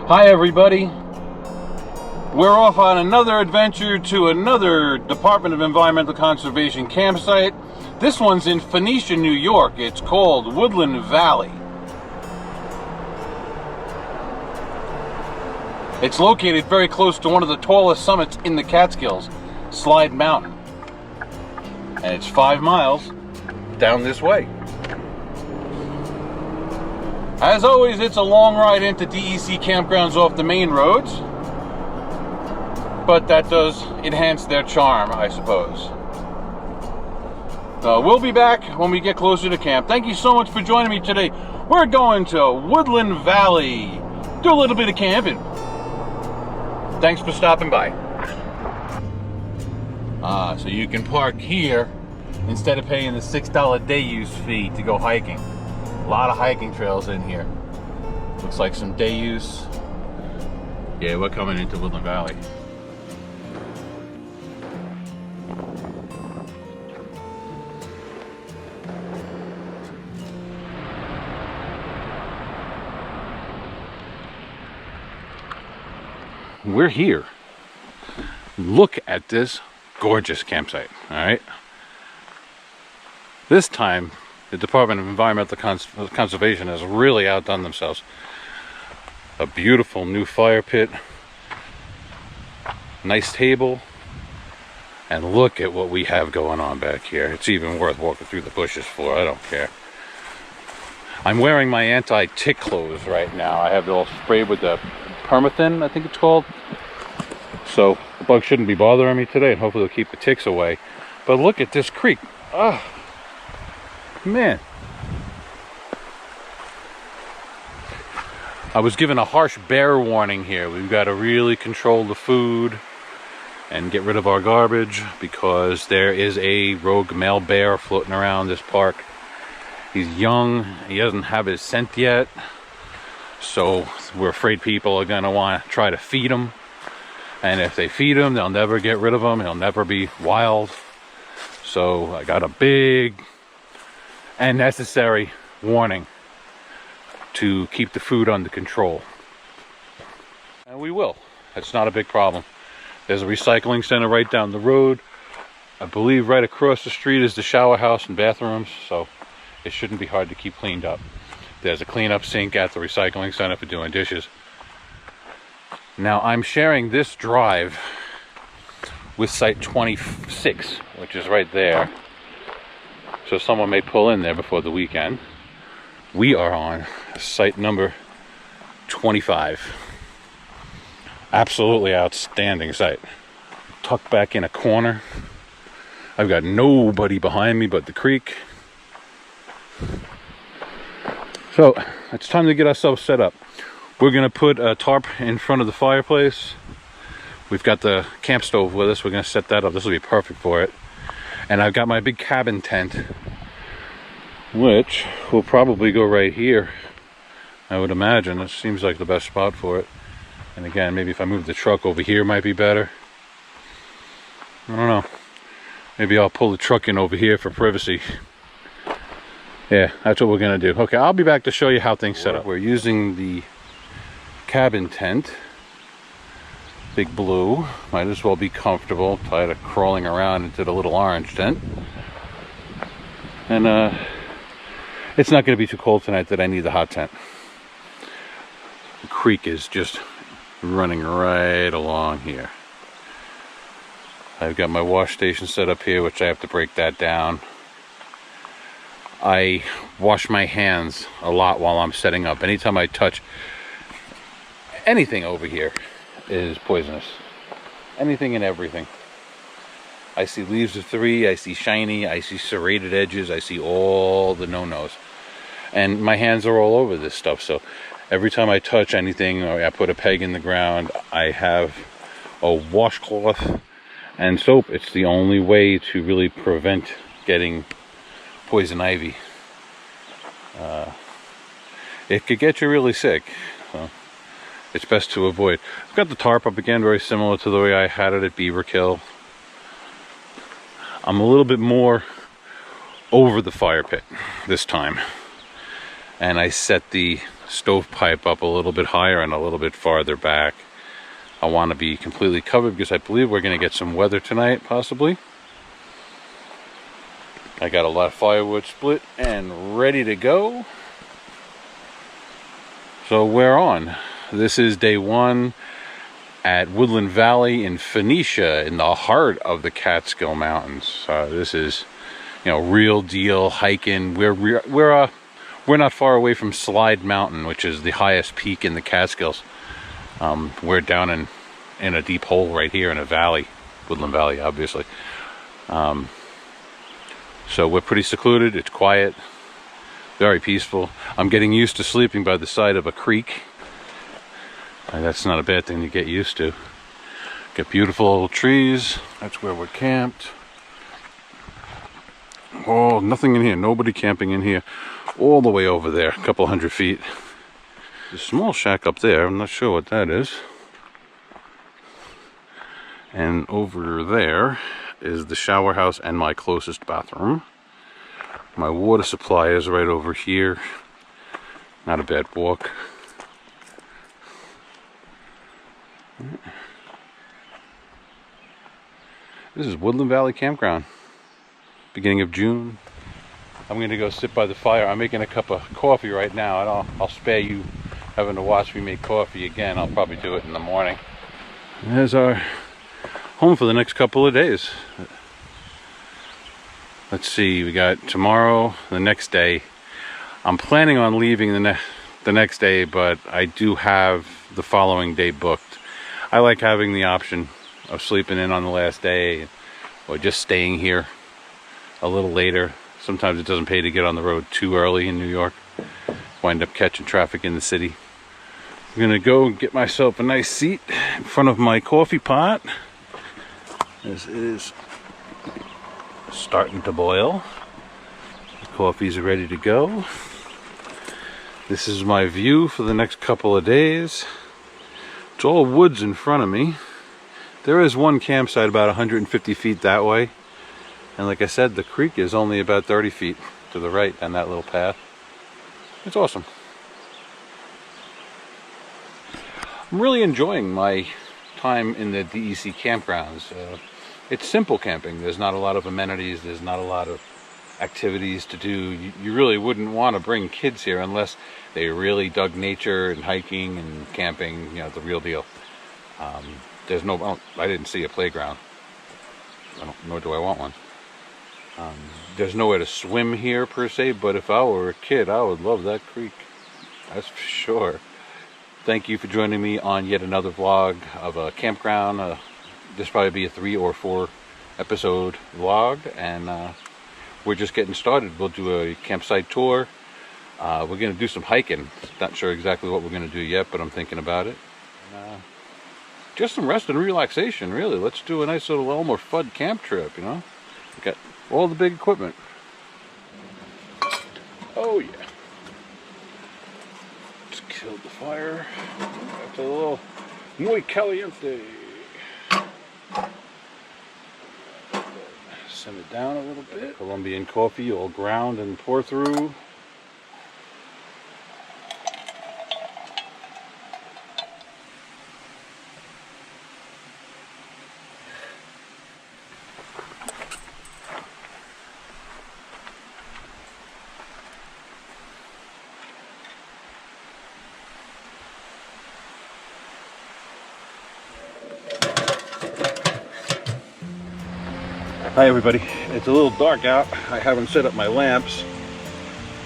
Hi everybody, we're off on another adventure to another Department of Environmental Conservation campsite. This one's in Phoenicia, New York. It's called Woodland Valley. It's located very close to one of the tallest summits in the Catskills, Slide Mountain. And it's 5 miles down this way. As always, it's a long ride into DEC campgrounds off the main roads, but that does enhance their charm, I suppose. We'll be back when we get closer to camp. Thank you so much for joining me today. We're going to Woodland Valley, do a little bit of camping. Thanks for stopping by. So you can park here instead of paying the $6 day use fee to go hiking. A lot of hiking trails in here. Looks like some day use. Yeah, we're coming into Woodland Valley. We're here. Look at this gorgeous campsite, all right? This time, the Department of Environmental Conservation has really outdone themselves. A beautiful new fire pit, nice table, and look at what we have going on back here. It's even worth walking through the bushes for, I don't care. I'm wearing my anti-tick clothes right now. I have it all sprayed with the permathin, I think it's called. So the bugs shouldn't be bothering me today, and hopefully they'll keep the ticks away. But look at this creek. Ah. Man, I was given a harsh bear warning here. We've got to really control the food and get rid of our garbage because there is a rogue male bear floating around this park. He's young, he doesn't have his scent yet, so we're afraid people are going to want to try to feed him. And if they feed him, they'll never get rid of him. He'll never be wild. So I got a big and necessary warning to keep the food under control. And we will. It's not a big problem. There's a recycling center right down the road. I believe right across the street is the shower house and bathrooms, so it shouldn't be hard to keep cleaned up. There's a cleanup sink at the recycling center for doing dishes. Now I'm sharing this drive with site 26, which is right there. So someone may pull in there before the weekend. We are on site number 25. Absolutely outstanding site. Tucked back in a corner. I've got nobody behind me but the creek. So it's time to get ourselves set up. We're gonna put a tarp in front of the fireplace. We've got the camp stove with us. We're gonna set that up. This will be perfect for it. And I've got my big cabin tent, which will probably go right here. I would imagine. It seems like the best spot for it. And again, maybe if I move the truck over here might be better. I don't know. Maybe I'll pull the truck in over here for privacy. Yeah, that's what we're gonna do. Okay, I'll be back to show you how things set up. We're using the cabin tent. Big blue, might as well be comfortable, tired of crawling around into the little orange tent. And it's not going to be too cold tonight that I need the hot tent. The creek is just running right along here. I've got my wash station set up here, which I have to break that down. I wash my hands a lot while I'm setting up. Anytime I touch anything over here is poisonous. Anything and everything. I see leaves of 3, I see shiny, I see serrated edges, I see all the no-nos. And my hands are all over this stuff, so every time I touch anything or I put a peg in the ground, I have a washcloth and soap. It's the only way to really prevent getting poison ivy. It could get you really sick, so it's best to avoid. I've got the tarp up again, very similar to the way I had it at Beaver Kill. I'm a little bit more over the fire pit this time. And I set the stovepipe up a little bit higher and a little bit farther back. I want to be completely covered because I believe we're going to get some weather tonight, possibly. I got a lot of firewood split and ready to go. So we're on. This is day one at Woodland Valley in Phoenicia, in the heart of the Catskill Mountains. This is, you know, real deal hiking. We're not far away from Slide Mountain, which is the highest peak in the Catskills. We're down in a deep hole right here in a valley, Woodland Valley, obviously. So we're pretty secluded. It's quiet, very peaceful. I'm getting used to sleeping by the side of a creek. That's not a bad thing to get used to. Got beautiful old trees. That's where we're camped. Oh, nothing in here. Nobody camping in here. All the way over there, a couple 100 feet. There's a small shack up there. I'm not sure what that is. And over there is the shower house and my closest bathroom. My water supply is right over here. Not a bad walk. This is Woodland Valley Campground. Beginning of June. I'm going to go sit by the fire. I'm making a cup of coffee right now, and I'll spare you having to watch me make coffee again. I'll probably do it in the morning. And there's our home for the next couple of days. Let's see, we got tomorrow, the next day. I'm planning on leaving the next day, but I do have the following day booked. I like having the option of sleeping in on the last day or just staying here a little later. Sometimes it doesn't pay to get on the road too early in New York. Wind up catching traffic in the city. I'm gonna go get myself a nice seat in front of my coffee pot. This is starting to boil. The coffee's ready to go. This is my view for the next couple of days. It's all woods in front of me. There is one campsite about 150 feet that way. And like I said, the creek is only about 30 feet to the right on that little path. It's awesome. I'm really enjoying my time in the DEC campgrounds. It's simple camping. There's not a lot of amenities. There's not a lot of activities to do. You really wouldn't want to bring kids here unless they really dug nature and hiking and camping, you know, the real deal. There's no, I didn't see a playground, nor do I want one. There's nowhere to swim here per se, but if I were a kid, I would love that creek. That's for sure. Thank you for joining me on yet another vlog of a campground. This probably be a 3 or 4 episode vlog, and we're just getting started. We'll do a campsite tour. We're going to do some hiking. Not sure exactly what we're going to do yet, but I'm thinking about it. Just some rest and relaxation, really. Let's do a nice little Elmer Fudd camp trip, you know? We got all the big equipment. Oh, yeah. Just killed the fire. Got a little muy caliente. Simmer it down a little bit. Colombian coffee, all ground and pour through. Hi everybody, it's a little dark out. I haven't set up my lamps.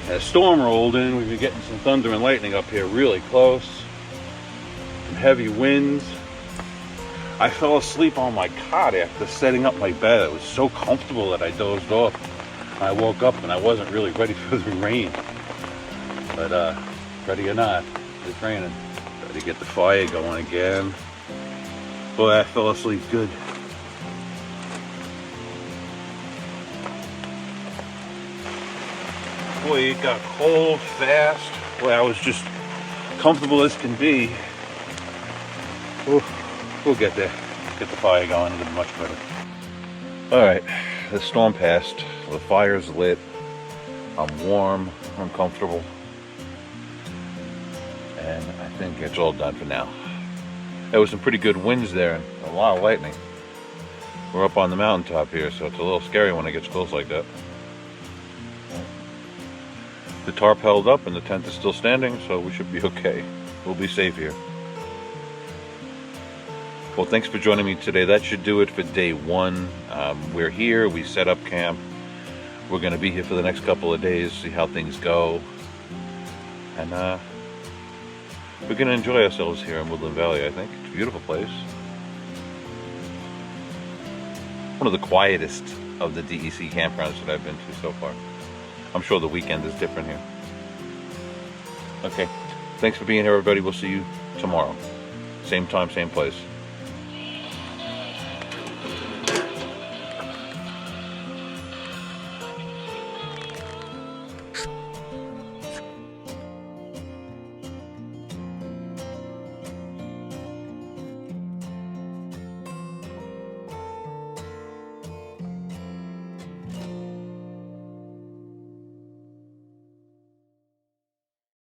As storm rolled in, we've been getting some thunder and lightning up here really close. Some heavy winds. I fell asleep on my cot after setting up my bed. It was so comfortable that I dozed off. I woke up and I wasn't really ready for the rain. But ready or not, it's raining. Got to get the fire going again. Boy, I fell asleep good. Boy, it got cold fast. Boy, I was just comfortable as can be. Ooh, we'll get there. Get the fire going, it'll be much better. Alright, the storm passed. The fire's lit. I'm warm. I'm comfortable. And I think it's all done for now. There was some pretty good winds there and a lot of lightning. We're up on the mountaintop here, so it's a little scary when it gets close like that. The tarp held up and the tent is still standing, so we should be okay. We'll be safe here. Well, thanks for joining me today. That should do it for day one. We're here, we set up camp. We're going to be here for the next couple of days, see how things go. And we're going to enjoy ourselves here in Woodland Valley, I think. It's a beautiful place. One of the quietest of the DEC campgrounds that I've been to so far. I'm sure the weekend is different here. Okay, thanks for being here, everybody. We'll see you tomorrow. Same time, same place.